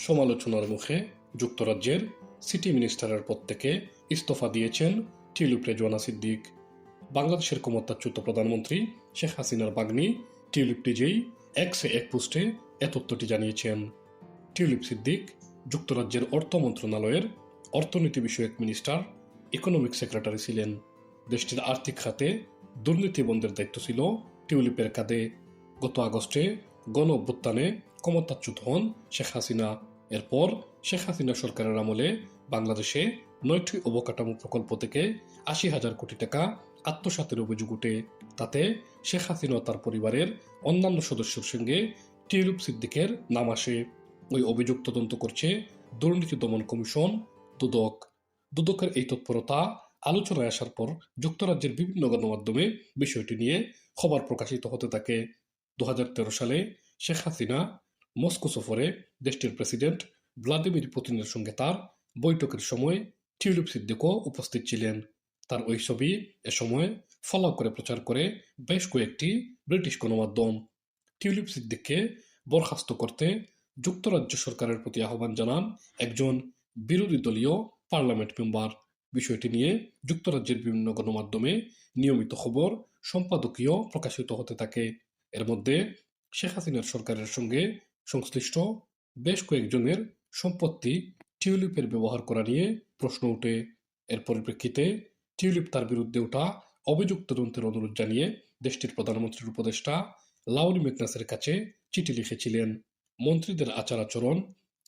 সমালোচনার মুখে যুক্তরাজ্যের সিটি মিনিস্টারের পদ থেকে ইস্তফা দিয়েছেন টিউলিপ রেজওয়ানা সিদ্দিক। বাংলাদেশের ক্ষমতাচ্যুত প্রধানমন্ত্রী শেখ হাসিনার ভাগ্নি টিউলিপ নিজেই এক্সে এক পোস্টে এ তথ্যটি জানিয়েছেন। টিউলিপ সিদ্দিক যুক্তরাজ্যের অর্থ মন্ত্রণালয়ের অর্থনীতি বিষয়ক মিনিস্টার, ইকোনমিক সেক্রেটারি ছিলেন। দেশটির আর্থিক খাতে দুর্নীতি বন্ধের দায়িত্ব ছিল টিউলিপের কাঁধে। গত আগস্টে গণ অভ্যুত্থানে ক্ষমতাচ্যুত হন শেখ হাসিনা। এরপর শেখ হাসিনা সরকারের আমলে বাংলাদেশে 9টি অবকাঠামো প্রকল্প থেকে 80,000 কোটি টাকা আত্মসাতের অভিযোগ উঠে। তাতে শেখ হাসিনা ও তার পরিবারের অন্যান্য সদস্যের সঙ্গে টিউলিপ সিদ্দিকের নাম আসে। ওই অভিযোগ তদন্ত করছে দুর্নীতি দমন কমিশন, দুদক। দুদকের এই তৎপরতা আলোচনায় আসার পর যুক্তরাজ্যের বিভিন্ন গণমাধ্যমে বিষয়টি নিয়ে খবর প্রকাশিত হতে থাকে। 2013 সালে শেখ হাসিনা মস্কো সফরে দেশটির প্রেসিডেন্ট ভ্লাদিমির পুতিনের সঙ্গে তার বৈঠকের সময় টিউলিপ সিদ্দিকও উপস্থিত ছিলেন। তার ওই ছবি এ সময় ফলো করে প্রচার করে বেশ কয়েকটি ব্রিটিশ গণমাধ্যম। টিউলিপ সিদ্দিককে বরখাস্ত করতে যুক্তরাজ্য সরকারের প্রতি আহ্বান জানান একজন বিরোধী দলীয় পার্লামেন্ট মেম্বার। বিষয়টি নিয়ে যুক্তরাজ্যের বিভিন্ন গণমাধ্যমে নিয়মিত খবর সম্পাদকীয় প্রকাশিত হতে থাকে। এর মধ্যে শেখ হাসিনার সরকারের সঙ্গে সংশ্লিষ্ট বেশ কয়েকজনের সম্পত্তি টিউলিপের ব্যবহার করা নিয়ে প্রশ্ন ওঠে। এর পরিপ্রেক্ষিতে টিউলিপ তার বিরুদ্ধে ওঠা অভিযোগ তদন্তের অনুরোধ জানিয়ে দেশটির প্রধানমন্ত্রীর উপদেষ্টা লাউরি মেকনাসের কাছে চিঠি লিখেছিলেন। মন্ত্রীদের আচার আচরণ,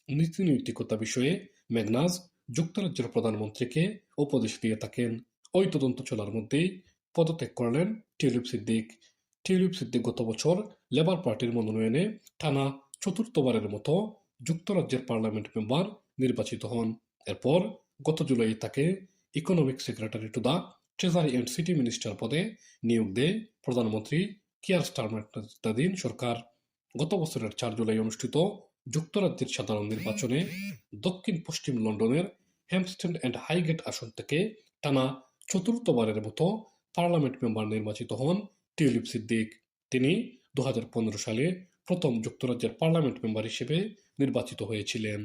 নীতি নৈতিকতা বিষয়ে মেগনাস যুক্তরাজ্যের প্রধানমন্ত্রীকে উপদেশ দিয়ে থাকেন। ওই তদন্ত চলার মধ্যেই পদত্যাগ করলেন টিউলিপ সিদ্দিক। টিউলিপ সিদ্দিক গত বছর লেবার পার্টির মনোনয়নে টানা চতুর্থবারের মতো যুক্তরাজ্যের পার্লামেন্ট মেম্বার নির্বাচিত হন। এরপর গত জুলাই তাকে economic secretary to the treasury and city minister পদে নিয়োগ দেয় প্রধানমন্ত্রী কিয়ার স্টারমার নেতৃত্বাধীন সরকার। গত বছরের 4 জুলাই অনুষ্ঠিত যুক্তরাজ্যের সাধারণ নির্বাচনে দক্ষিণ পশ্চিম লন্ডনের হ্যাম্পস্টেড অ্যান্ড হাইগেট আসন থেকে টানা চতুর্থবারের মতো পার্লামেন্ট মেম্বার নির্বাচিত হন টিউলিপ সিদ্দিক। তিনি 2015 সালে প্রথম যুক্তরাজ্যের পার্লামেন্ট মেম্বার হিসেবে নির্বাচিত হয়েছিলেন।